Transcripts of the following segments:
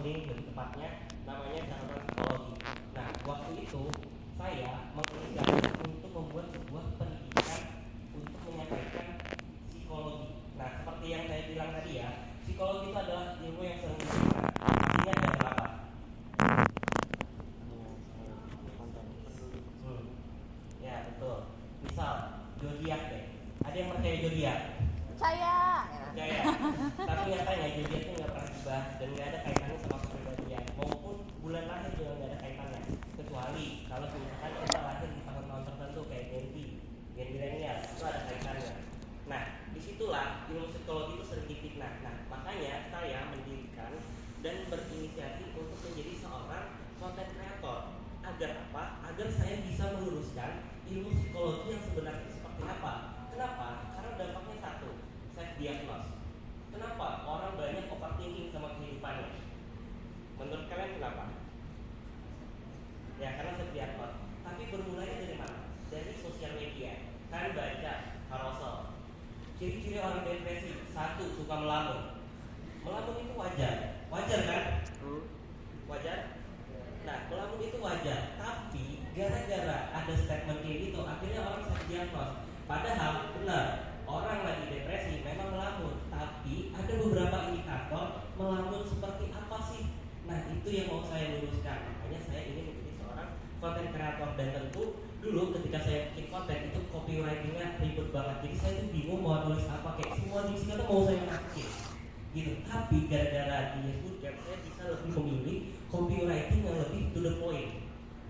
counseling lebih tepatnya, namanya catatan psikologi. Nah, waktu itu saya menginisiasi untuk membuat sebuah pendidikan untuk menyampaikan psikologi. Nah, seperti yang saya bilang tadi ya, psikologi itu adalah ilmu yang sering digunakan. Artinya ada berapa? Ya, betul. Misal, zodiak deh. Ada yang percaya zodiak? Percaya. Percaya. Tapi nyatanya zodiak itu nggak pernah dibahas dan nggak ada kaitannya sama kepribadian, maupun bulan lahir juga nggak ada kaitannya. Kecuali kalau misalkan kita lahir di tahun-tahun tertentu kayak Gen milenial, itu ada kaitannya. Nah, disitulah ilmu psikologi itu sering difitnah. Nah, makanya saya mendirikan dan berinisiasi untuk menjadi seorang content creator. Agar apa? Agar saya bisa meluruskan ilmu psikologi yang sebenarnya seperti apa. Kenapa? Karena dampaknya satu, self diagnose. Kenapa orang banyak overthinking sama kehidupannya? Menurut kalian kenapa? Ya, karena self diagnose. Tapi bermulanya dari mana? Dari sosial media. Kan baca carousel. Ciri-ciri orang depresi, satu, suka melamun. Melamun itu wajar. Wajar kan? Wajar? Nah, melamun itu wajar. Tapi gara-gara ada statement kayak gitu, akhirnya orang self diagnose. Padahal benar, orang lagi depresi memang melamun, tapi ada beberapa indikator melamun seperti apa sih? Nah, itu yang mau saya luruskan. Makanya saya ingin menjadi seorang content creator. Dan tentu dulu ketika saya bikin konten itu copywritingnya ribet banget. Jadi saya tuh bingung mau nulis apa, kayak semua di sini tuh mau saya masukin gitu. Tapi gara-gara di Bootcamp saya bisa lebih memilih copywriting yang lebih to the point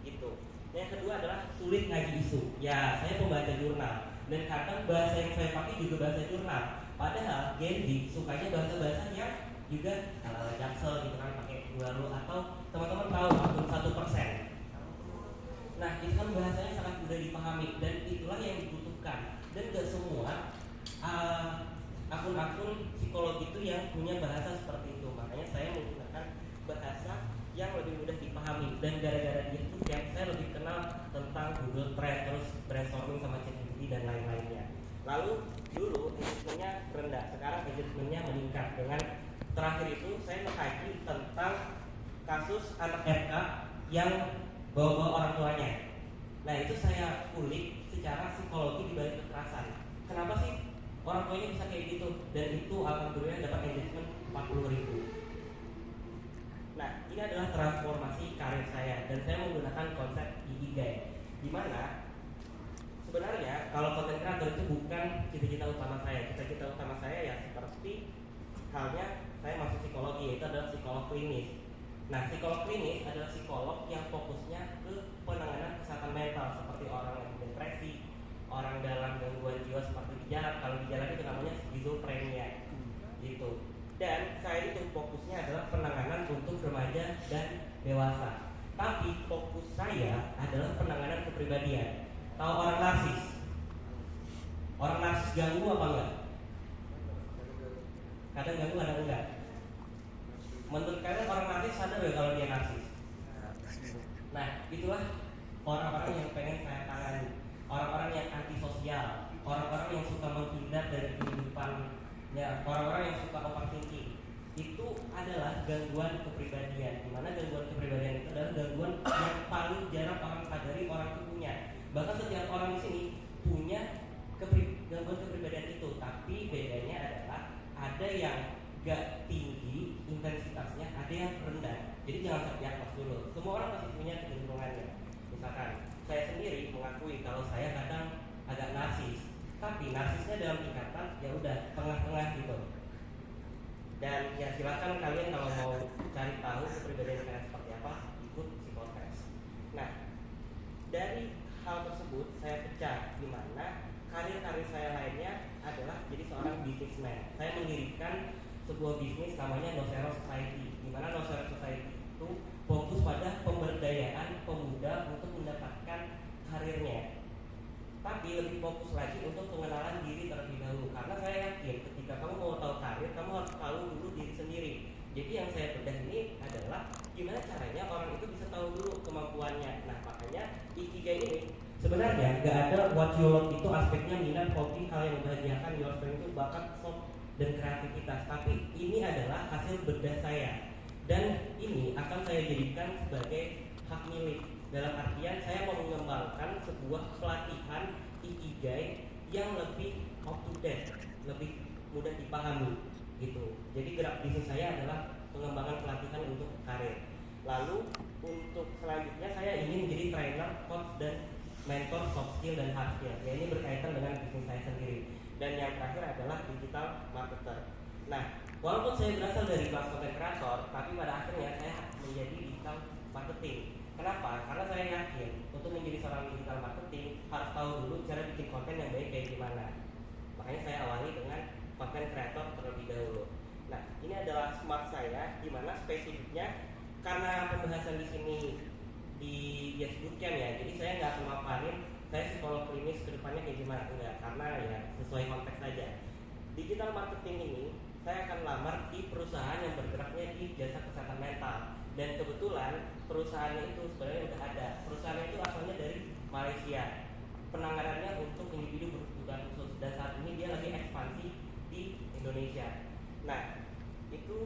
gitu. Yang kedua adalah sulit ngaji isu. Ya, saya pembaca jurnal dan kadang bahasa yang saya pakai juga bahasa jurnal. Padahal Gen Z sukanya bahasa-bahasa yang juga jaksel gitu kan, pakai baru atau teman-teman tahu akun 1%. Nah, itu kan bahasanya sangat mudah dipahami dan itulah yang dibutuhkan. Dan gak semua akun-akun psikologi itu yang punya bahasa seperti itu. Makanya saya menggunakan bahasa yang lebih mudah dipahami. Dan gara-gara itu yang saya lebih kenal tentang Google Trend, terus brainstorming sama ChatGPT dan lain-lainnya. Lalu dulu engagementnya rendah, sekarang engagementnya meningkat. Dengan terakhir itu saya mengkaji tentang kasus anak RK yang bawa-bawa orang tuanya. Nah, itu saya ulik secara psikologi dibalik kekerasan. Kenapa sih orang tuanya bisa kayak gitu? Dan itu alhamdulillah dapat engagement 40.000. Nah, ini adalah transformasi karir saya dan saya menggunakan konsep Ikigai, di mana sebenarnya kalau content creator itu bukan cita-cita utama saya. Cita-cita utama saya ya seperti halnya saya masuk psikologi, yaitu adalah psikolog klinis. Nah, psikolog klinis adalah psikolog yang fokusnya ke penanganan kesehatan mental seperti orang yang depresi, orang dalam gangguan jiwa seperti gejala. Kalau gejala itu namanya skizofrenia gitu. Dan saya itu fokusnya adalah penanganan untuk remaja dan dewasa. Tapi fokus saya adalah penanganan kepribadian. Tahu orang narsis? Orang narsis ganggu apa enggak? Kadang ganggu, kadang enggak. Menurut kalian orang narsis sadar ya kalau dia narsis? Nah, itulah orang-orang yang pengen saya tangani. Orang-orang yang antisosial, orang-orang yang suka menghindar dari kehidupannya, orang-orang yang suka overthinking. Itu adalah gangguan kepribadian. Dimana gangguan kepribadian itu adalah gangguan yang paling jarang orang sadari orang itu punya. Bahkan setiap orang di sini punya gangguan kepribadian itu, tapi bedanya adalah ada yang gak tinggi intensitasnya, ada yang rendah. Jadi jangan terdiagnos dulu. Semua orang pasti punya kecenderungannya. Misalkan saya sendiri mengakui kalau saya kadang agak narsis, tapi narsisnya dalam tingkatan ya udah tengah-tengah gitu. Dan ya silakan kalian kalau mau cari tahu kepribadian kalian seperti apa, ikut psikotes. Nah, dari hal tersebut saya pecah di mana karir-karir saya lainnya adalah jadi seorang businessman. Saya mendirikan sebuah bisnis namanya Nocero Society, di mana Nocero Society itu fokus pada pemberdayaan pemuda untuk mendapatkan karirnya. Tapi lebih fokus lagi untuk pengenalan diri terlebih dahulu. Karena saya yakin ketika kamu mau tahu karir, kamu harus tahu dulu diri sendiri. Jadi yang saya bedah ini adalah gimana caranya orang itu bisa tahu dulu kemampuannya. Nah, makanya Ikigai ini sebenarnya gak ada what you love itu aspeknya minat, hobi, hal yang membahagiakan, your strength itu bakat, soft dan kreativitas. Tapi ini adalah hasil bedah saya. Dan ini akan saya jadikan sebagai hak milik. Dalam artian saya mau mengembangkan sebuah pelatihan Ikigai yang lebih up to date, lebih mudah dipahami gitu. Jadi gerak bisnis saya adalah pengembangan pelatihan untuk karir. Lalu untuk selanjutnya saya ingin menjadi trainer, coach dan mentor soft skill dan hard skill. Ya, ini berkaitan dengan bisnis saya sendiri. Dan yang terakhir adalah digital marketer. Nah, walaupun saya berasal dari kelas content creator, tapi pada akhirnya saya menjadi digital marketing. Kenapa? Karena saya yakin untuk menjadi seorang digital marketing harus tahu dulu cara bikin konten yang baik kayak gimana. Makanya saya awali dengan content creator terlebih dahulu. Nah, ini adalah smart saya, di mana spesifiknya karena pembahasan di sini di Yes Bootcamp ya, jadi saya nggak memaparin saya psikolog klinis kedepannya kayak gimana, enggak, karena ya sesuai konteks saja. Digital marketing ini saya akan lamar di perusahaan yang bergeraknya di jasa kesehatan mental, dan kebetulan perusahaannya itu sebenarnya udah ada. Perusahaannya itu asalnya dari Malaysia, penanganannya untuk individu berkebutuhan khusus, dan saat ini dia lagi ekspansi di Indonesia. Nah, itu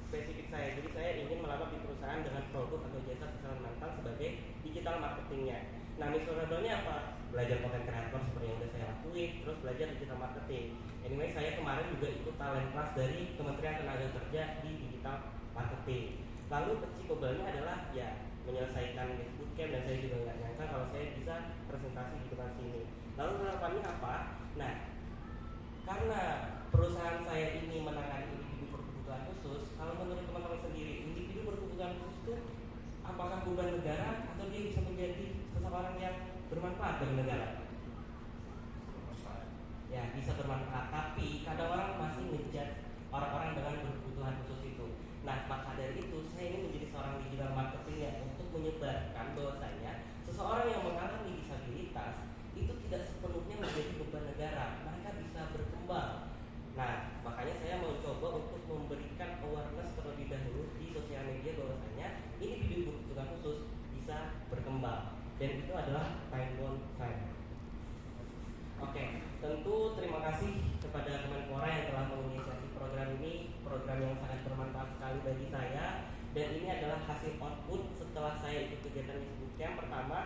spesifik saya. Jadi saya ingin melamar di perusahaan dengan produk atau jasa kesehatan mental sebagai digital marketingnya. Nah, misalnya apa? Belajar content creator seperti yang udah saya lakuin, terus belajar digital marketing. Anyway, saya kemarin juga ikut talent class dari Kementerian Tenaga Kerja di digital marketing. Lalu achievable-nya adalah ya menyelesaikan bootcamp, dan saya juga nggak nyangka kalau saya bisa presentasi di depan sini. Lalu harapannya apa? Nah, karena perusahaan saya ini menangani individu berkebutuhan khusus, kalau menurut teman-teman sendiri, individu berkebutuhan khusus itu apakah beban negara atau dia bisa menjadi seseorang yang bermanfaat bagi negara? Ya, bisa bermanfaat, tapi kadang orang masih ngejudge orang-orang dengan berkebutuhan khusus itu. Nah, maka dari itu saya ingin menjadi seorang digital marketing ya, untuk menyebarkan bahwasanya seseorang yang mengalami disabilitas itu tidak sepenuhnya menjadi beban negara, mereka bisa berkembang. Nah, makanya saya mau coba untuk memberikan awareness terlebih dahulu di sosial media bahwasanya individu berkebutuhan khusus bisa berkembang, dan itu adalah time bound time. Oke, tentu terima kasih kepada Kemenpora yang telah menginisiasi program ini, program yang sangat bermanfaat sekali bagi saya, dan ini adalah hasil output setelah saya ikut kegiatan Yes Bootcamp. Pertama,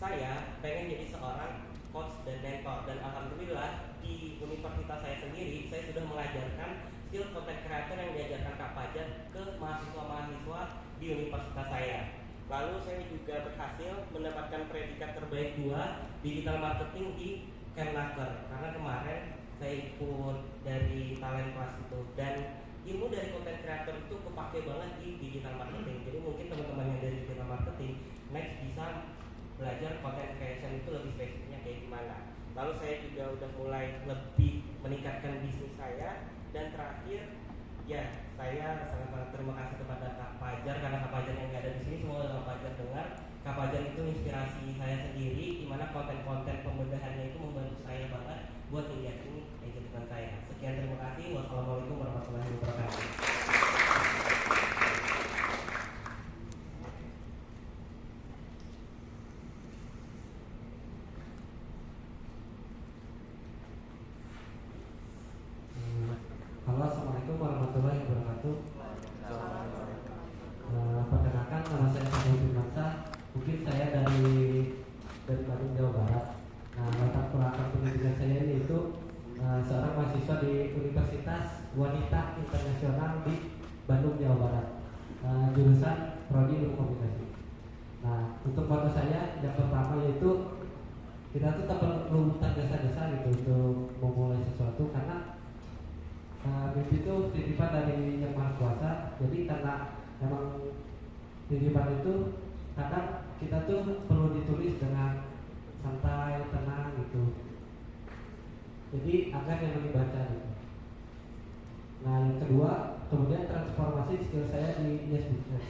saya pengen jadi seorang coach dan mentor, dan alhamdulillah di universitas saya sendiri saya sudah mengajarkan skill content creator yang diajarkan Kak Fajar ke mahasiswa-mahasiswa di universitas saya. Lalu saya juga berhasil mendapatkan predikat terbaik 2 digital marketing di Kemnaker, karena kemarin saya ikut dari talent class itu, dan ilmu dari content creator itu kepake banget di digital marketing. Jadi mungkin teman-teman yang dari digital marketing next bisa belajar content creation itu lebih spesifiknya kayak gimana. Lalu saya juga udah mulai lebih meningkatkan bisnis saya, dan terakhir ya saya sangat terima kasih kepada Kak Fajar, karena Kak Fajar yang nggak ada di sini, semoga Kak Fajar dengar. Kak Fajar itu inspirasi saya sendiri, di mana konten-konten pembedahannya itu membantu saya banget buat menjadi kehidupan saya. Sekian, terima kasih. Wassalamualaikum warahmatullahi wabarakatuh. Halo, assalamualaikum warahmatullahi wabarakatuh. Perkenalkan, nama saya Samuel Firmansyah. Mungkin saya dari Bandung, Jawa Barat. Nah, latar belakang pendidikan saya ini itu seorang mahasiswa di Universitas Wanita Internasional di Bandung, Jawa Barat. Jurusan Prodi Ilmu Komunikasi. Nah, untuk foto saya yang pertama yaitu kita tuh tak perlu tergesa-gesa gitu untuk memulai sesuatu, karena mimpi itu titipan dari Yang Maha Kuasa. Jadi karena memang titipan itu kadang kita tuh perlu ditulis dengan santai, tenang gitu. Jadi agar yang dibaca gitu. Nah, yang kedua, kemudian transformasi skill saya di Yes Bootcamp.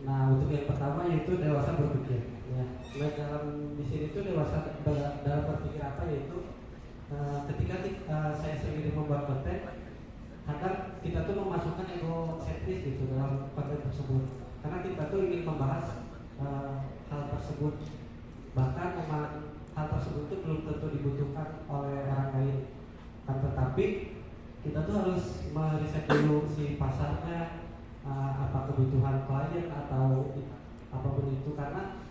Nah, untuk yang pertama yaitu dewasa berpikir. Ya, dalam di sini tuh dewasa dalam berpikir apa, yaitu ketika saya sendiri membuat konten, kadang kita tuh memasukkan egosentris gitu dalam konten tersebut, karena kita tuh ingin membahas hal tersebut, bahkan memang hal tersebut itu belum tentu dibutuhkan oleh orang lain, kan, tetapi kita tuh harus meriset dulu si pasarnya, apa kebutuhan klien atau apapun itu, karena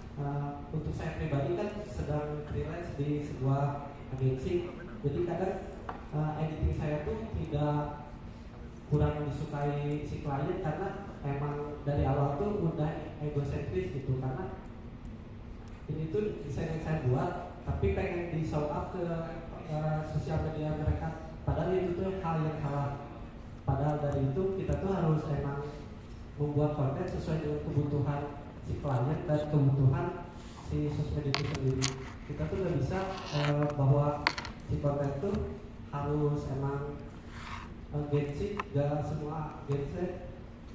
untuk saya pribadi kan sedang freelance di sebuah agensi, jadi kadang editing saya tuh tidak kurang disukai si klien karena emang dari awal tuh udah egosentris gitu, karena ini tuh desain yang saya buat tapi pengen di show up ke sosial media mereka, padahal itu tuh hal yang salah. Padahal dari itu kita tuh harus emang membuat konten sesuai dengan kebutuhan si klien dan kebutuhan si sosmed itu sendiri. Kita tuh nggak bisa bahwa si konten tuh harus emang agensi, gak semua agensi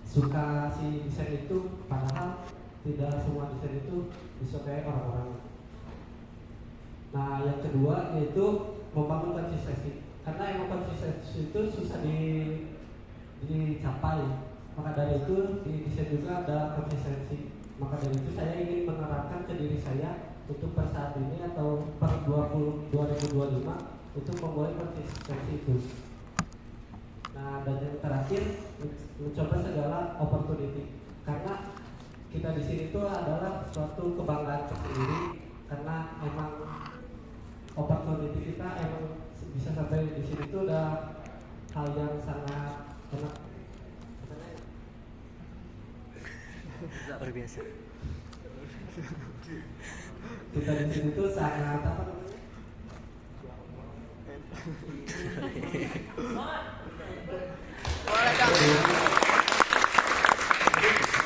suka si desain itu, padahal tidak semua desain itu disukai orang-orang. Nah, yang kedua yaitu membangun konsistensi, karena emang konsistensi itu susah dicapai. Maka dari itu di desain juga ada konsistensi. Maka dari itu saya ingin menerapkan ke diri saya untuk per saat ini atau per 2025 untuk memulai konsistensi itu. Nah, dan yang terakhir mencoba segala opportunity, karena kita di sini itu adalah suatu kebanggaan tersendiri, karena emang opportunity kita emang bisa sampai di sini itu udah hal yang sangat enak. Luar biasa. Kita di sini tuh sangat apa namanya?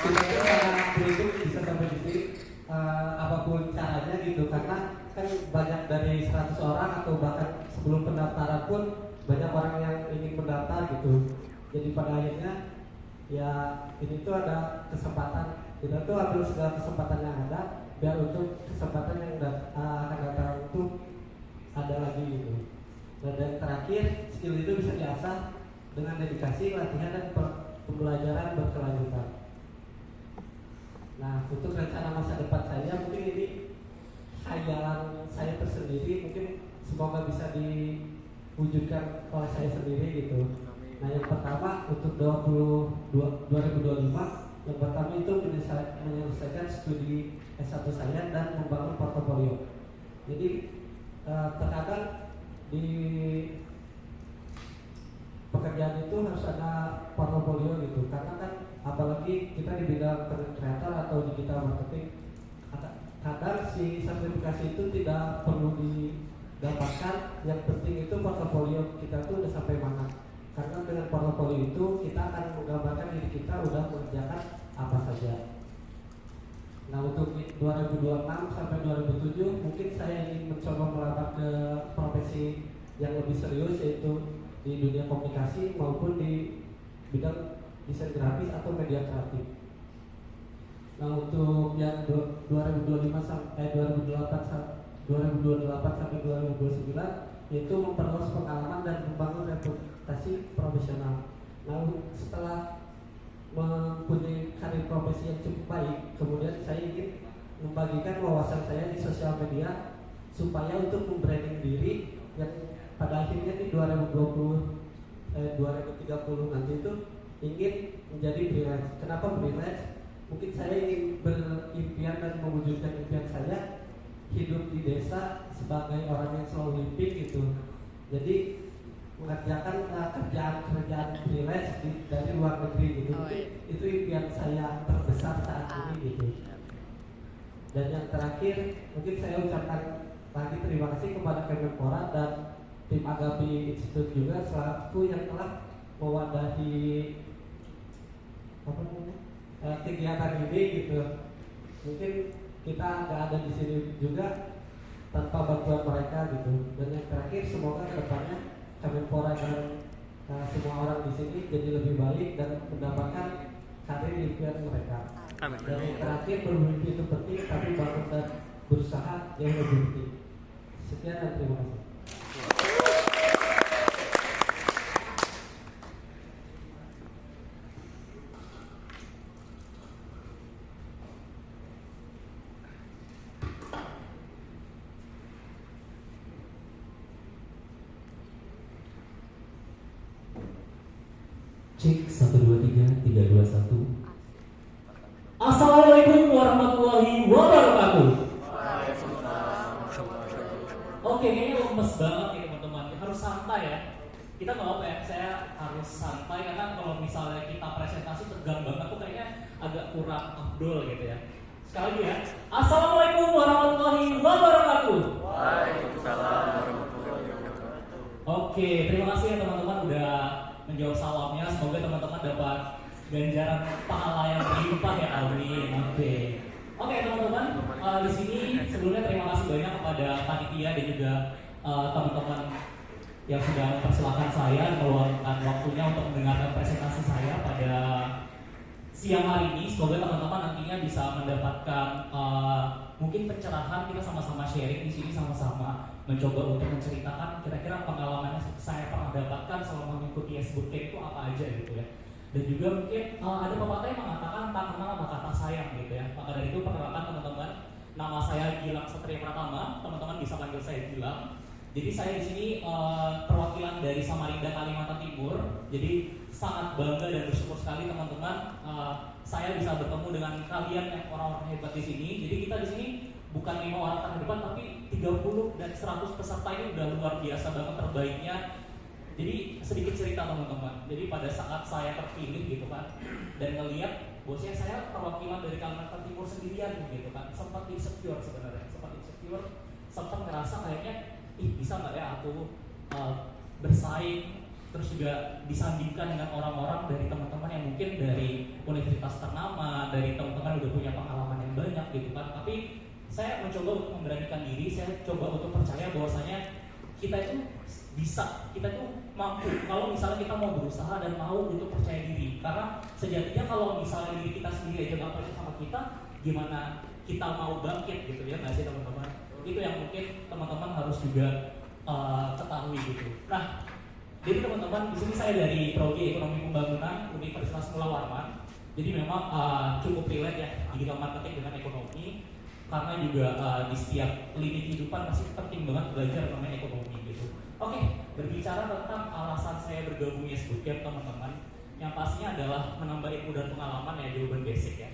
Kita beruntung bisa sampai di sini, apapun caranya gitu, karena kan banyak dari 100 orang atau bahkan sebelum pendaftaran pun banyak orang yang ingin mendaftar gitu. Jadi pada akhirnya ya ini tuh ada kesempatan, kita tuh ambil segala kesempatan yang ada biar untuk kesempatan yang akan datang itu ada lagi gitu. Dan yang terakhir, skill itu bisa diasah dengan dedikasi, latihan, dan pembelajaran berkelanjutan. Nah, untuk rencana masa depan saya, mungkin ini khayalan saya tersendiri, mungkin semoga bisa diwujudkan oleh saya sendiri gitu. Nah, yang pertama untuk 2025, yang pertama itu menyelesaikan studi S1 saya dan membangun portofolio. Jadi terkadang di pekerjaan itu harus ada portofolio gitu, karena kan apalagi kita di bidang content creator atau digital marketing, kadang si sertifikasi itu tidak perlu didapatkan, yang penting itu portofolio kita tuh udah sampai mana, karena dengan portofolio itu kita akan menggambarkan diri kita udah mengerjakan apa saja. Nah, untuk 2026 sampai 2007 mungkin saya ingin mencoba melamar ke profesi yang lebih serius, yaitu di dunia komunikasi maupun di bidang desain grafis atau media kreatif. Nah, untuk yang 2028 sampai 2029 yaitu memperluas pengalaman dan membangun reputasi profesional. Nah, setelah mempunyai karir profesi yang cukup baik, kemudian saya ingin membagikan wawasan saya di sosial media supaya untuk membranding diri yang pada akhirnya di 2030 nanti itu ingin menjadi freelance. Kenapa freelance? Mungkin saya ingin berimpian dan mewujudkan impian saya hidup di desa sebagai orang yang slow living gitu. Jadi mengerjakan kerjaan freelance dari luar negeri gitu. Itu impian saya terbesar saat ini gitu. Dan yang terakhir mungkin saya ucapkan lagi terima kasih kepada Kemenpora dan tim Agapi Institute juga selaku yang telah mewadahi kegiatan ini gitu. Mungkin kita nggak ada di sini juga tanpa bantuan mereka gitu. Dan yang terakhir semoga kedepannya Kemenpora dan semua orang di sini jadi lebih baik dan mendapatkan karir impian mereka. Amin. Dan yang terakhir, bermimpi itu penting, tapi bangun dan berusaha yang lebih penting. Sekian dan terima kasih. Cek 1 2 3 3 2 1 ya. Kita nggak apa ya, saya harus santai karena kalau misalnya kita presentasi tegang banget tuh kayaknya agak kurang afdol gitu ya. Sekali lagi ya, Assalamualaikum warahmatullahi wabarakatuh. Waalaikumsalam warahmatullahi wabarakatuh. Oke, terima kasih ya teman-teman udah menjawab salamnya. Semoga teman-teman dapat ganjaran pahala yang berlimpah ya, amin. Oke teman-teman, di sini sebelumnya terima kasih banyak kepada panitia dan juga teman-teman yang sudah mempersilahkan saya meluangkan waktunya untuk mendengarkan presentasi saya pada siang hari ini. Semoga teman-teman nantinya bisa mendapatkan mungkin pencerahan. Kita sama-sama sharing di sini, sama-sama mencoba untuk menceritakan kira-kira pengalaman yang saya pernah dapatkan selama mengikuti Bootcamp itu apa aja gitu ya. Dan juga mungkin ada pepatah yang mengatakan tak kenal maka tak sayang gitu ya. Maka dari itu perkenalkan teman-teman, nama saya Gilang Satria Pratama. Teman-teman bisa panggil saya Gilang. Jadi saya di sini perwakilan dari Samarinda, Kalimantan Timur. Jadi sangat bangga dan bersyukur sekali teman-teman, saya bisa bertemu dengan kalian yang orang-orang hebat di sini. Jadi kita di sini bukan 5 orang terhebat, tapi 30 dan 100 peserta ini udah luar biasa banget terbaiknya. Jadi sedikit cerita teman-teman. Jadi pada saat saya terpilih gitu kan, dan ngelihat bosnya saya perwakilan dari Kalimantan Timur sendirian gitu kan, sempat insecure sebenarnya, sempat ngerasa kayaknya bisa nggak ya aku bersaing, terus juga disandingkan dengan orang-orang dari teman-teman yang mungkin dari universitas ternama, dari teman-teman udah punya pengalaman yang banyak gitu kan. Tapi saya mencoba untuk memberanikan diri, saya coba untuk percaya bahwasanya kita itu bisa, kita itu mampu kalau misalnya kita mau berusaha dan mau untuk percaya diri. Karena sejatinya kalau misalnya diri kita sendiri aja nggak percaya sama kita, gimana kita mau bangkit gitu ya, nggak sih teman-teman? Itu yang mungkin teman-teman harus juga ketahui gitu. Nah, jadi teman-teman, di sini saya dari Prodi Ekonomi Pembangunan Universitas Mula Warman. Jadi memang cukup relate ya digital marketing dengan ekonomi, karena juga di setiap lini kehidupan masih penting banget belajar mengenai ekonomi gitu. Oke, berbicara tentang alasan saya bergabung Yes Bootcamp teman-teman, yang pastinya adalah menambah ilmu dan pengalaman ya, jawaban basic ya.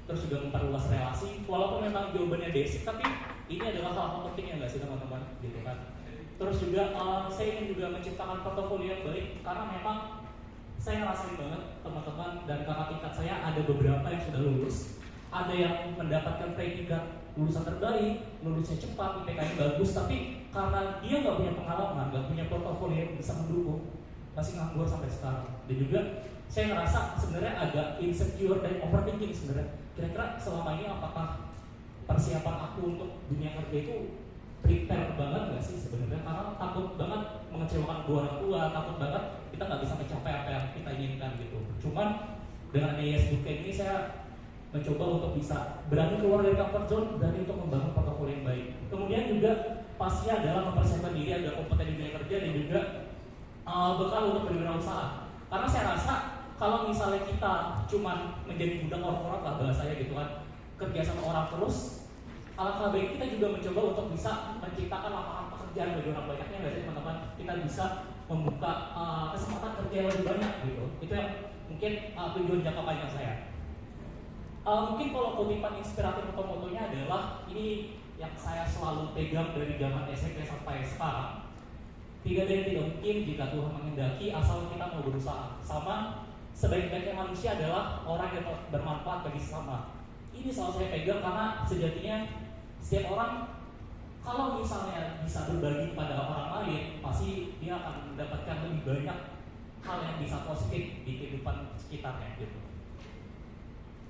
Terus juga memperluas relasi, walaupun memang jawabannya basic, tapi ini adalah hal penting ya nggak sih teman-teman gitu kan. Terus juga saya ingin juga menciptakan portofolio yang baik, karena memang saya ngerasain banget teman-teman dan kakak tingkat saya ada beberapa yang sudah lulus, ada yang mendapatkan predikat lulusan terbaik, lulusnya cepat, IPK-nya bagus, tapi karena dia nggak punya pengalaman, nggak punya portofolio yang bisa mendukung, masih nganggur sampai sekarang. Dan juga saya ngerasa sebenarnya agak insecure dan overthinking sebenarnya. Kira-kira selama ini apakah persiapan aku untuk dunia kerja itu prepare banget nggak sih sebenarnya? Karena takut banget mengecewakan kedua orang tua, takut banget kita nggak bisa mencapai apa yang kita inginkan gitu. Cuman dengan Yes Bootcamp ini saya mencoba untuk bisa berani keluar dari comfort zone, berani untuk membangun portofolio yang baik. Kemudian juga pastinya adalah mempersiapkan diri agar kompeten di dunia kerja dan juga bekal untuk berwirausaha. Karena saya rasa kalau misalnya kita cuma menjadi budak korporat lah bahasanya gitu kan, kerja sama orang terus, alangkah baik kita juga mencoba untuk bisa menciptakan lapangan pekerjaan bagi orang banyaknya nggak sih teman-teman. Kita bisa membuka kesempatan kerja yang lebih banyak gitu. Itu yang mungkin tujuan jangka panjang saya. Mungkin kalau kutipan inspiratif atau motonya adalah ini yang saya selalu pegang dari zaman SMP sampai sekarang. Tidak ada yang tidak mungkin jika Tuhan menghendaki, asal kita mau berusaha. Sama sebaik-baiknya manusia adalah orang yang bermanfaat bagi sesama. Ini selalu saya pegang karena sejatinya setiap orang kalau misalnya bisa berbagi kepada orang lain, pasti dia akan mendapatkan lebih banyak hal yang bisa positif di kehidupan sekitarnya gitu.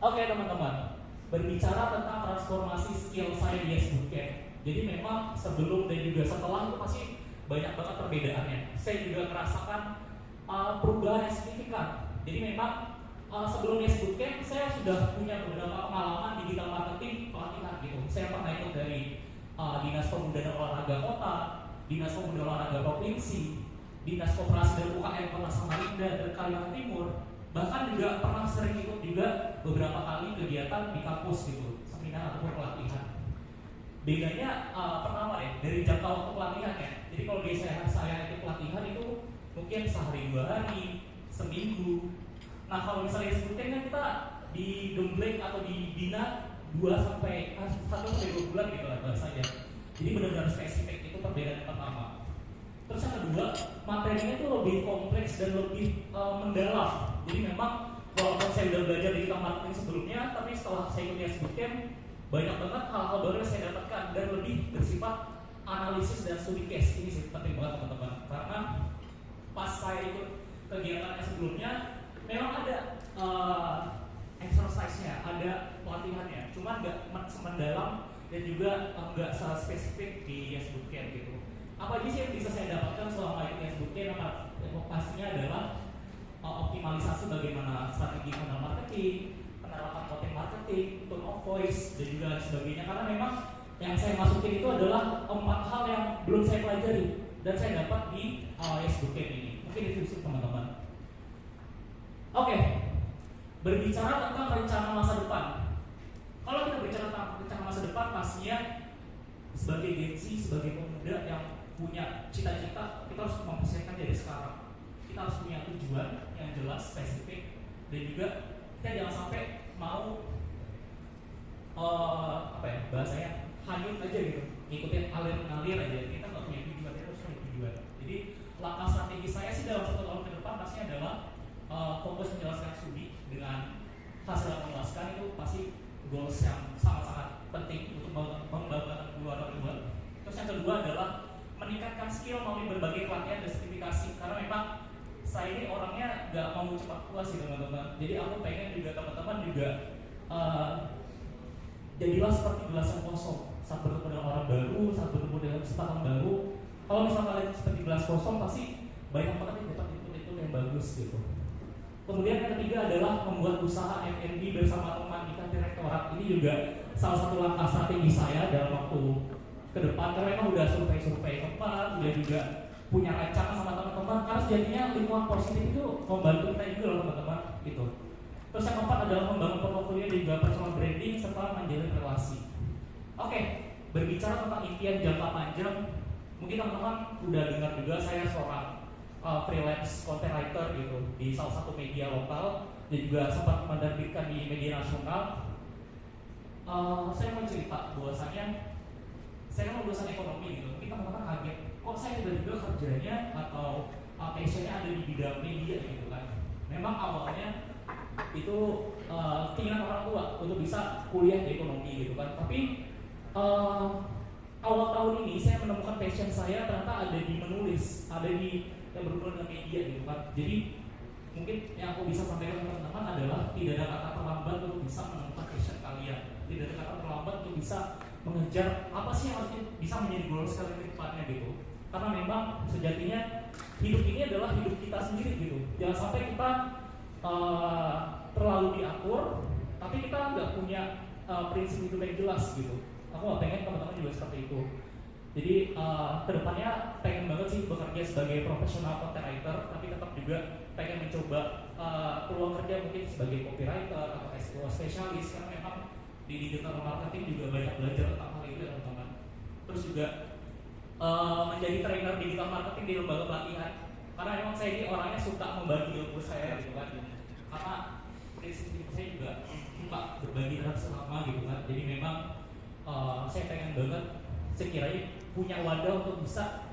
Oke teman-teman, berbicara tentang transformasi skill saya di Yes Bootcamp. Jadi memang sebelum dan juga setelah itu pasti banyak banget perbedaannya. Saya juga merasakan perubahan yang signifikan. Jadi memang sebelum Yes Bootcamp saya sudah punya beberapa pengalaman digital marketing pelatihan gitu. Saya pernah ikut dari Dinas Pemuda dan Olahraga Kota, Dinas Pemuda dan Olahraga Provinsi, Dinas Koperasi dan UKM Kota Samarinda dan Kalimantan Timur. Bahkan juga pernah sering ikut juga beberapa kali kegiatan di kampus gitu, seminar ataupun pelatihan. Bedanya pertama ya, dari jangka waktu pelatihan ya. Jadi kalau di saya ikut pelatihan itu mungkin sehari 2 hari, seminggu. Nah kalau misalnya sebutkan kan kita di gembleng atau dibina 2 sampai 1 sampai 2 bulan gitu lah bahasanya. Jadi benar-benar spesifik, itu perbedaan yang pertama. Terus yang kedua, materinya itu lebih kompleks dan lebih mendalam. Jadi memang walaupun saya udah belajar digital marketing sebelumnya, tapi setelah saya ikut YES Bootcamp, banyak banget hal-hal baru yang saya dapatkan dan lebih bersifat analisis dan studi case. Ini sih penting banget teman-teman, karena pas saya ikut kegiatan yang sebelumnya memang ada exercise-nya, ada pelatihannya, cuman nggak semendalam dan juga nggak secara spesifik di YES Bootcamp gitu. Apa aja sih yang bisa saya dapatkan selama ikut YES Bootcamp? Yang pastinya adalah optimalisasi bagaimana strategi funnel marketing, penerapan content marketing, tone of voice, dan juga sebagainya. Karena memang yang saya masukin itu adalah 4 hal yang belum saya pelajari dan saya dapat di YES Bootcamp ini. Mungkin itu sih teman-teman. Oke, berbicara tentang rencana masa depan. Kalau kita bicara tentang rencana masa depan, pastinya sebagai Gen Z, sebagai pemuda yang punya cita-cita, kita harus mempersiapkan dari sekarang. Kita harus punya tujuan yang jelas, spesifik, dan juga kita jangan sampai mau bahasanya hanyut aja gitu, ngikutin alir-alir aja. Kita nggak punya tujuan, kita harus punya tujuan. Jadi langkah strategi saya sih dalam 1 tahun ke depan pastinya adalah fokus menjelaskan studi dengan hasil yang memuaskan. Itu pasti goals yang sangat-sangat penting untuk membanggakan luar. Terus yang kedua adalah meningkatkan skill melalui berbagai pelatihan dan sertifikasi, karena memang saya ini orangnya nggak mau cepat puas sih teman-teman. Jadi aku pengen juga teman-teman juga jadilah seperti gelas yang kosong saat bertemu dengan orang baru, saat bertemu dengan kesempatan baru. Kalau misalnya kalian seperti gelas kosong, pasti banyak banget yang dapat input yang bagus gitu. Kemudian yang ketiga adalah membuat usaha F&B bersama teman di kantin rektorat. Ini juga salah satu langkah strategi saya dalam waktu ke depan, karena memang udah survei tempat, udah juga punya rancangan sama teman-teman, karena sejatinya lingkungan positif itu membantu kita juga loh teman-teman gitu. Terus yang keempat adalah membangun portofolio dan juga personal branding serta menjalin relasi. Oke, berbicara tentang impian jangka panjang, mungkin teman-teman udah dengar juga saya seorang freelance content writer gitu di salah satu media lokal dan juga sempat menerbitkan di media nasional. Saya mau cerita bahwasanya saya kan lulusan ekonomi gitu, mungkin teman-teman kaget kok saya tiba-tiba kerjanya atau passionnya ada di bidang media gitu kan. Memang awalnya itu keinginan orang tua untuk bisa kuliah di ekonomi gitu kan, tapi awal tahun ini saya menemukan passion saya ternyata ada di menulis, ada di yang berhubungan dengan media gitu kan. Jadi mungkin yang aku bisa sampaikan ke teman-teman adalah tidak ada kata terlambat untuk bisa menemukan passion kalian. Tidak ada kata terlambat untuk bisa mengejar apa sih yang harus bisa menjadi goals kalian ke depannya gitu. Karena memang sejatinya hidup ini adalah hidup kita sendiri gitu. Jangan sampai kita terlalu diatur, tapi kita nggak punya prinsip hidup yang jelas gitu. Aku nggak pengen teman-teman juga seperti itu. Jadi kedepannya pengen banget sih bekerja sebagai profesional content writer, tapi tetap juga pengen mencoba peluang kerja mungkin sebagai copywriter atau SEO spesialis, karena memang di digital marketing juga banyak belajar tentang hal itu ya teman-teman. Terus juga menjadi trainer digital marketing di lembaga pelatihan, karena memang saya ini orangnya suka membagi ilmu saya gitu kan. Karena prinsip hidup saya juga suka berbagi dengan sesama gitu kan. Jadi memang saya pengen banget sekiranya punya wadah untuk bisa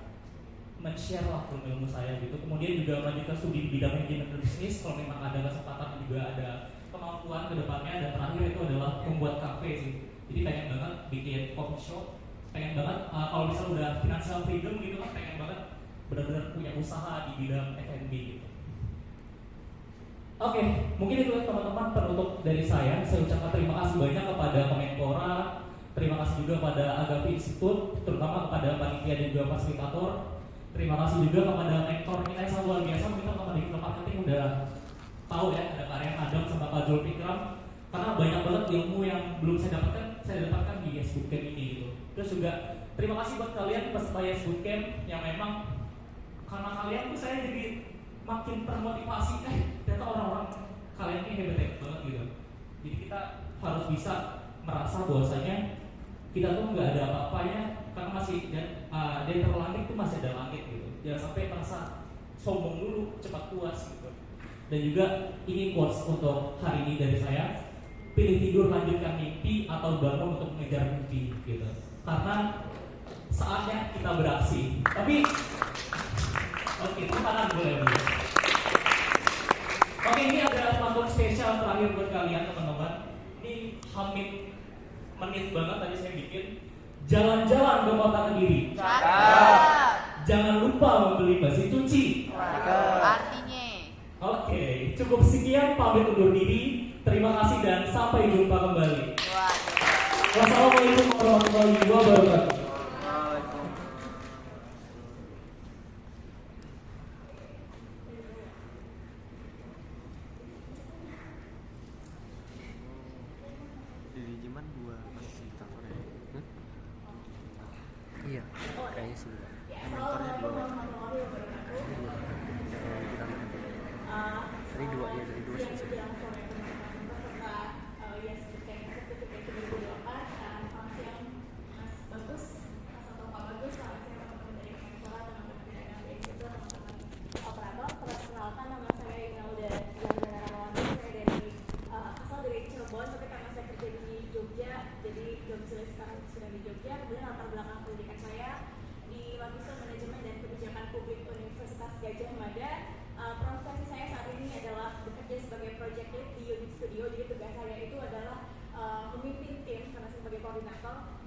men-share lah ilmu saya gitu. Kemudian juga melanjutkan studi di bidang manajemen bisnis kalau memang ada kesempatan, juga ada kemampuan ke depannya. Dan terakhir itu adalah membuat kafe sih. Jadi pengen banget bikin coffee shop, pengen banget kalau misalnya udah financial freedom gitu kan, pengen banget benar-benar punya usaha di bidang F&B gitu. Oke, mungkin itu teman-teman penutup dari saya. Saya ucapkan terima kasih banyak kepada Kemenpora, terima kasih juga kepada Agapi Institute, terutama kepada panitia dan juga fasilitator. Terima kasih juga kepada mentor kita yang sangat luar biasa. Mungkin teman-teman di digital marketing udah tahu ya, ada Kak Ryan Adam sama Pak Zulfikram. Karena banyak banget ilmu yang belum saya dapatkan di YES Bootcamp ini gitu. Terus juga terima kasih buat kalian peserta YES Bootcamp yang memang karena kalian tuh saya jadi makin termotivasi. Ternyata orang-orang kalian ini hebat banget gitu. Jadi kita harus bisa merasa bahwasanya kita tuh nggak ada apa-apanya, karena masih dari langit itu masih ada langit gitu. Jangan sampai merasa sombong dulu, cepat puas gitu. Dan juga ini quotes untuk hari ini dari saya: pilih tidur lanjutkan mimpi atau bangun untuk mengejar mimpi gitu. Karena saatnya kita beraksi. Tapi Oke, tepuk tangan boleh. Oke, ini ada panggung spesial terakhir buat kalian teman-teman. Ini hampir menit banget tadi saya bikin. Jalan-jalan ke kota Kediri. Jangan lupa membeli basi cuci. Artinya. Oke, cukup sekian, pamit undur diri. Terima kasih dan sampai jumpa kembali. Wassalamualaikum warahmatullahi wabarakatuh. Di Jiman 2 masih kantor ya? Iya, kayaknya sudah. Mentornya 2. Dari 2 ya, dari 2 selesai.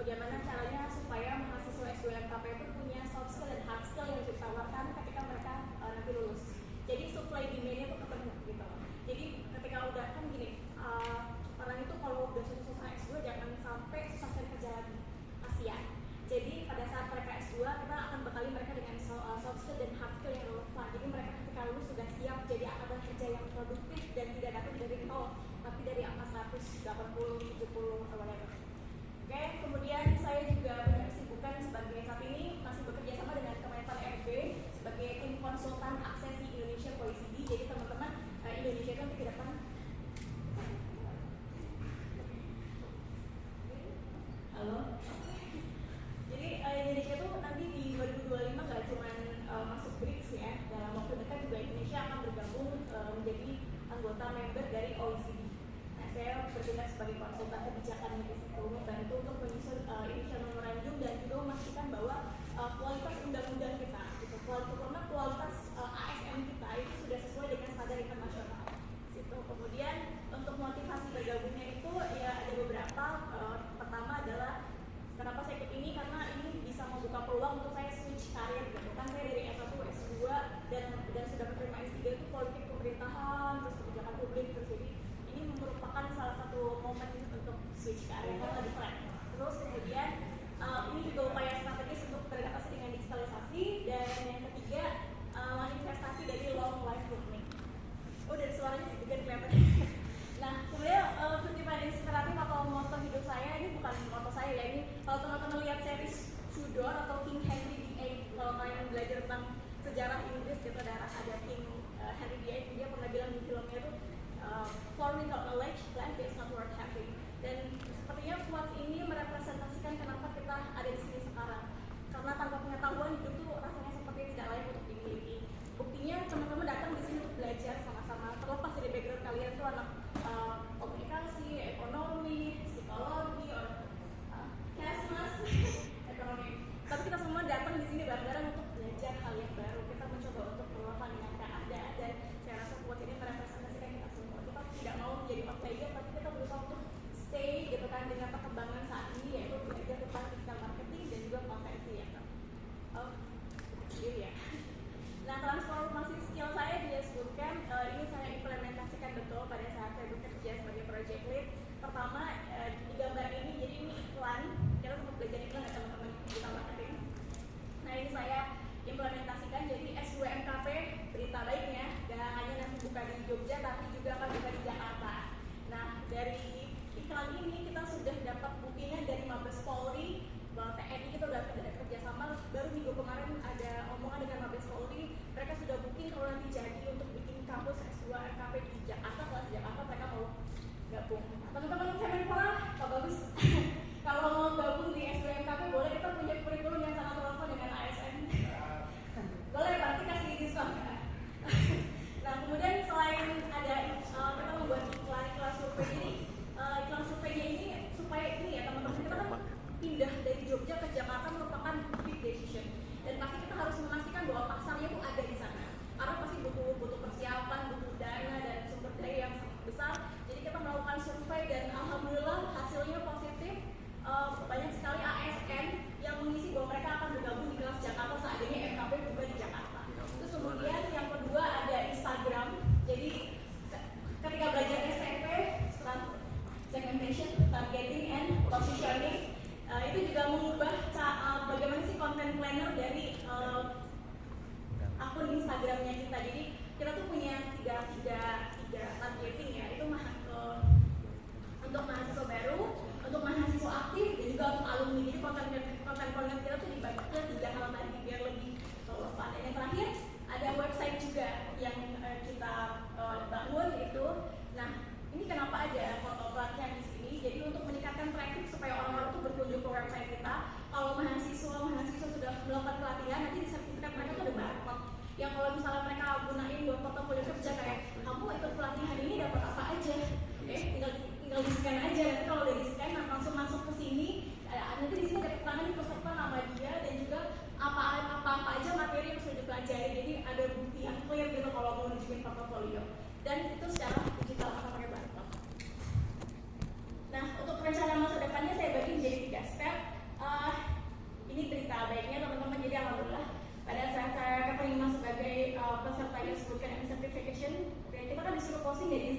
Bagaimana caranya supaya mahasiswa S2MKP itu punya soft skill dan hard skill yang bisa ditawarkan ketika mereka nanti lulus. Jadi supply demand-nya itu ketemu gitu. Jadi ketika udah kan gini, orang itu kalau udah susah S2 jangan sampai susah cari kerja lagi. Kasian. Jadi pada saat mereka S2 kita akan bekali mereka dengan soft skill dan hard skill yang relevan. Jadi mereka ketika lulus sudah siap jadi angkatan kerja yang produktif dan tidak dapat dari nol, tapi dari angka 100, 80, 70 atau whatever. Oke, kemudian saya juga punya kesibukan sebagai saat ini masih bekerja sama dengan Kemenpan RB sebagai tim konsultan aksesi Indonesia POICD. Jadi teman-teman Indonesia itu ke depan. Halo. Jadi Indonesia itu nanti di 2025 nggak cuma masuk BRICS ya, dalam waktu dekat juga Indonesia akan bergabung menjadi anggota member dari OECD. Saya bertugas sebagai konsultan kebijakan di situ, membantu untuk menyusun initial memorandum dan juga memastikan bahwa kualitas undang-undang kita, gitu, kualitas ASN kita itu sudah sesuai dengan standar internasional. Situ. Kemudian untuk motivasi bergabungnya itu ya ada beberapa. Pertama adalah kenapa saya ikut ini, karena ini bisa membuka peluang untuk saya switch karir gitu. Kan saya dari S1, S2 dan sudah menerima S3 itu politik pemerintahan, terus kebijakan publik, terus jadi ini merupakan salah satu momen untuk switch karir karena different. Terus kemudian ini juga upaya strategis untuk beradaptasi dengan digitalisasi, dan yang ketiga investasi dari long life learning. Oh, dari suaranya juga kelihatan. Nah, kemudian prinsip inspiratif atau moto hidup saya ini bukan moto saya ya, ini kalau teman-teman lihat series Tudor atau King Henry VIII, kalau kalian belajar tentang sejarah Inggris gitu, ada King Henry VIII, dia pernah bilang di filmnya itu for without knowledge, life is not worth having. Dan sepertinya quote ini merepresentasikan kenapa kita ada di sini sekarang. Karena tanpa pengetahuan hidup tuh rasanya seperti tidak layak untuk dimiliki. Buktinya teman-teman datang di sini untuk belajar sama-sama. Terlepas dari background kalian tuh anak komunikasi, ekonomi, psikologi, kesmas, ekonomi. Tapi kita semua datang di sini bareng-bareng untuk belajar hal yang baru. Kita mencoba untuk relevan dengan keadaan, dan saya rasa quote ini merepresentasikan kita semua. Kita tidak mau menjadi outlier, tapi kita berusaha untuk stay gitu kan dengan perkembangan saat ini, yaitu belajar tentang digital marketing dan juga content creator. Ya. Nah, transformasi skill saya disebutkan ini saya implementasikan betul pada saat saya bekerja sebagai project lead. Pertama di gambar ini, jadi ini iklan, kita sempat belajar iklan ya teman-teman digital marketing. Nah, ini saya implementasikan jadi S2MKP, berita baiknya gak hanya nanti buka di Jogja tapi juga akan buka di Jakarta. Nah, dari iklan ini kita sudah dapat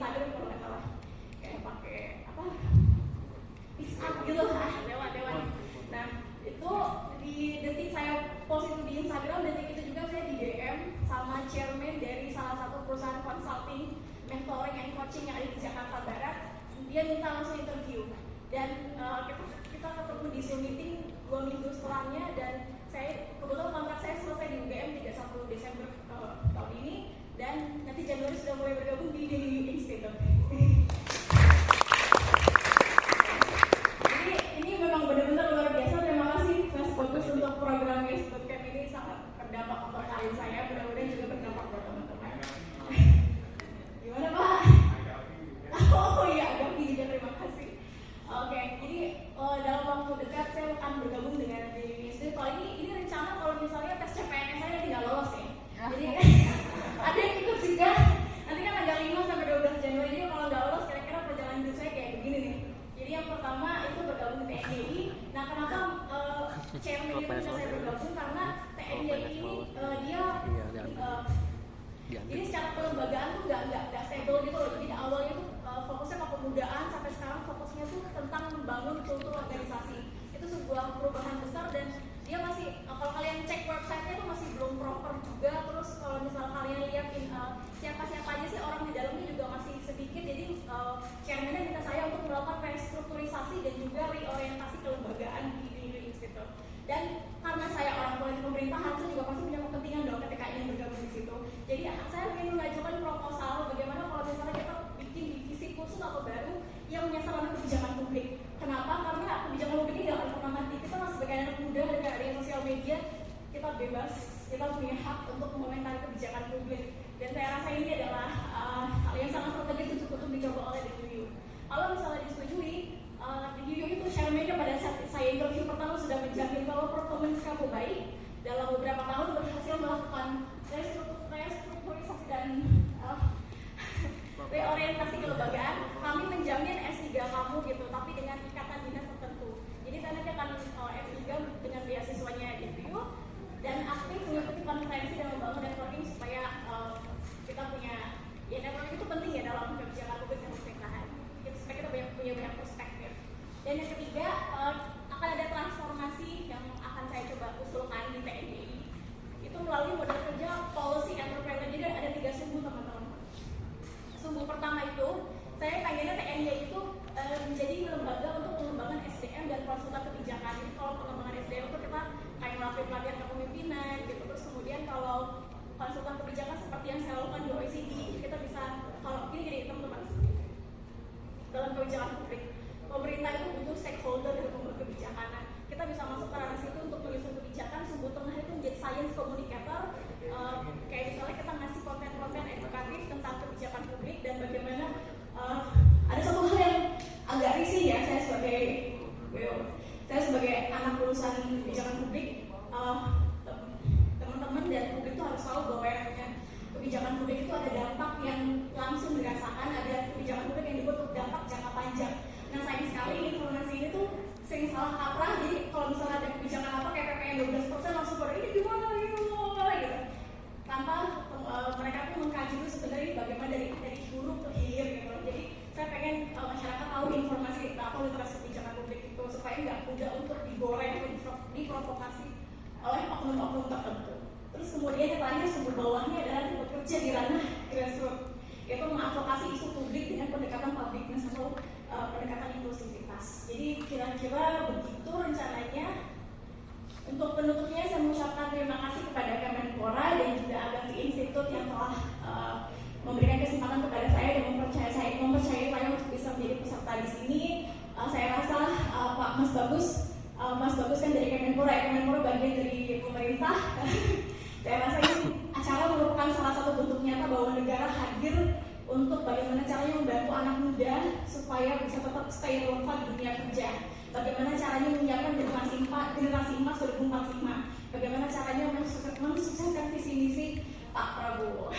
Instagram kalau nggak salah, kayak pakai apa fix up gitu lah, lewat. Nah itu di detik saya post itu di Instagram, detik itu juga saya di DM sama chairman dari salah satu perusahaan consulting, mentoring and coaching yang ada di Jakarta Barat. Dia minta langsung interview dan kita ketemu di Zoom meeting 2 minggu setelahnya, dan saya kebetulan kontrak saya selesai di UGM 31 Desember tahun ini, dan nanti Januari sudah mulai bergabung di The New Institute. Jadi ini memang benar-benar luar biasa. Terima kasih Mas Bagus untuk program yang disebutkan ini, sangat berdampak untuk karir saya, mudah-mudahan juga berdampak buat teman-teman. Gimana Pak? Oh iya, Gapi juga terima kasih. Oke, jadi dalam waktu dekat saya akan bergabung dengan The New Institute. Kalau ini rencana kalau misalnya tes CPNS saya tidak lolos ya. Jadi ada yang ikut juga. Nanti kan tanggal 5 sampai 12 Januari. Jadi kalau nggak lolos, kira-kira perjalanan hidup saya kayak begini nih. Jadi yang pertama itu bergabung di TNDI. Nah kenapa chairman itu bisa saya bergabung? Karena TNDI ini dia jadi secara kelembagaan tuh nggak stable gitu loh. Jadi awalnya tuh fokusnya ke kepemudaan, sampai sekarang fokusnya tuh tentang membangun kultur organisasi. Itu sebuah perubahan besar, dan dia masih kalau kalian cek websitenya itu masih belum proper juga. Terus kalau misal kalian lihat siapa-siapa aja sih orang di dalamnya juga masih sedikit. Jadi chairman-nya minta saya untuk melakukan restrukturisasi dan juga reorientasi kelembagaan di New Institute. Dan karena saya orang politik pemerintahan, saya juga pasti punya kepentingan dong ketika ingin bergabung di situ. Jadi saya ingin mengajukan proposal bagaimana kalau misalnya kita bikin divisi khusus atau baru yang menyasar ranah kebijakan publik. Kenapa? Karena kebijakan publik ini tidak akan pernah mati. Kita masih sebagai anak muda dan ada sosial media, kita bebas, kita punya hak untuk mengomentari kebijakan publik. Dan saya rasa ini adalah hal yang sangat strategis untuk dicoba oleh DUU. Kalau misalnya disetujui, DUU itu chairman-nya pada saat saya interview pertama sudah menjamin kalau performance kamu baik, dalam beberapa tahun berhasil melakukan restrukturisasi dan reorientasi kelembagaan, kami menjamin S3 kamu gitu, tapi dengan ikatan dinas tertentu. Jadi saya nanti akan S3 dengan beasiswanya DUU dan aktif mengikuti konferensi dan membangun networking supaya kita punya, ya networking itu penting ya dalam kebijakan publik dan pemerintahan, supaya kita punya banyak perspektif. Dan yang ketiga, akan ada transformasi yang akan saya coba usulkan di TNDI. Itu melalui model kerja policy entrepreneur. Jadi ada 3 sumbu teman-teman. Sumbu pertama itu, saya pengennya TNDI itu menjadi lembaga untuk pengembangan SDM dan konsultan kebijakan. Jadi kalau pengembangan SDM itu kita kayak melakukan pelatihan kepemimpinan gitu. Terus kemudian kalau konsultan kebijakan seperti yang saya lakukan di OECD, kita bisa, kalau gini teman-teman, dalam kebijakan publik, pemerintah itu butuh stakeholder dalam membuat kebijakan. Nah, kita bisa masuk ke ranah situ untuk menyusun kebijakan. Sumbu tengah itu menjadi science communicator, kayak misalnya kita ngasih konten-konten edukatif tentang kebijakan publik dan bagaimana ada satu hal yang agak risih ya, saya sebagai anak lulusan kebijakan publik, teman-teman dan publik itu harus tahu bahwa yang namanya kebijakan publik itu ada dampak yang langsung dirasakan, ada kebijakan publik yang dibuat untuk dampak jangka panjang. Nah sayang sekali informasi ini tuh sering salah kaprah. Jadi kalau misalnya ada kebijakan apa kayak PPN 12% langsung pada ini gimana gitu, tanpa mereka tuh mengkaji dulu sebenarnya bagaimana dari hulu ke hilir gitu. Jadi saya pengen masyarakat tahu informasi apa literasi kebijakan publik itu supaya nggak mudah untuk digoreng atau diprovokasi oleh oknum-oknum tertentu. Terus kemudian yang terakhir sumbu bawahnya adalah bekerja di ranah grassroots, yaitu mengadvokasi isu publik dengan pendekatan publikness atau pendekatan inklusivitas. Jadi kira-kira begitu rencananya. Untuk penutupnya saya mengucapkan terima kasih kepada Kemenpora dan juga Agavi Institute yang telah memberikan kesempatan kepada saya dan mempercayai saya untuk bisa menjadi peserta di sini. Saya rasa Pak Mas Bagus kan dari Kemenpora, Kemenpora bagian dari pemerintah. Saya rasa ini acara merupakan salah satu bentuk nyata bahwa negara hadir untuk bagaimana caranya membantu anak muda supaya bisa tetap stay relevan di dunia kerja. Bagaimana caranya menyiapkan generasi emas 2045. Bagaimana caranya mensukseskan visi misi Pak Prabowo.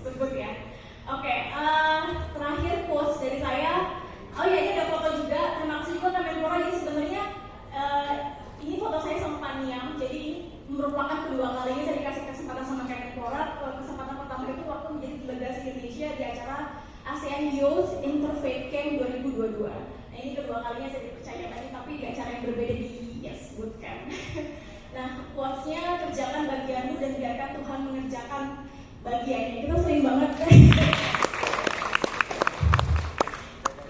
Sebut ya. Oke, terakhir quotes dari saya. Oh ya, ini ada foto juga. Terima kasih juga Kemenpora. Jadi sebenarnya ini foto saya sama Pak Niam. Jadi ini merupakan kedua kalinya saya dikasih kesempatan sama Kemenpora. Kesempatan pertama itu waktu menjadi delegasi Indonesia di acara ASEAN Youth Interfaith Camp 2022. Nah ini kedua kalinya saya dipercaya tadi, tapi di acara yang berbeda di Yes Bootcamp. Nah quotes-nya, kerjakan bagianmu dan biarkan Tuhan mengerjakan bagiannya. Kita sering banget.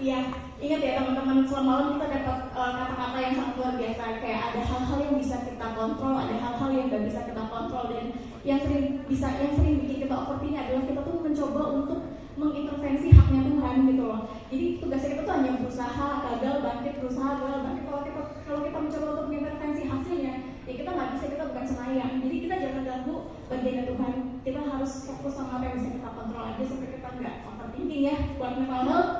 Iya, ingat ya teman-teman, selama malam kita dapat kata-kata yang sangat luar biasa. Kayak ada hal-hal yang bisa kita kontrol, ada hal-hal yang nggak bisa kita kontrol, dan yang sering bikin kita overthinking adalah kita tuh mencoba untuk mengintervensi haknya Tuhan gitu loh. Jadi tugasnya kita tuh hanya berusaha gagal bangkit, berusaha gagal bangkit. Kalau kita mencoba untuk mengintervensi hasilnya, ya kita nggak bisa, kita bukan cenayang. Jadi kita jangan ganggu bagiannya Tuhan. Kita harus fokus sama apa yang bisa kita kontrol aja supaya kita nggak overthinking ya, buat mental health.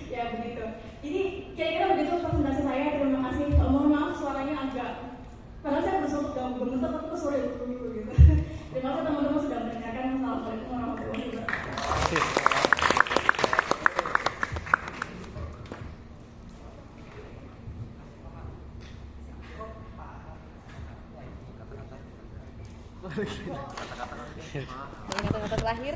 Ya begitu. Jadi kira-kira begitu presentasi saya. Terima kasih. Mohon maaf suaranya agak, padahal saya berusaha untuk gemeter tapi kok suara gitu. Terima kasih teman-teman sudah mendengarkan. Assalamualaikum warahmatullahi wabarakatuh. Kata-kata Kata-kata terakhir.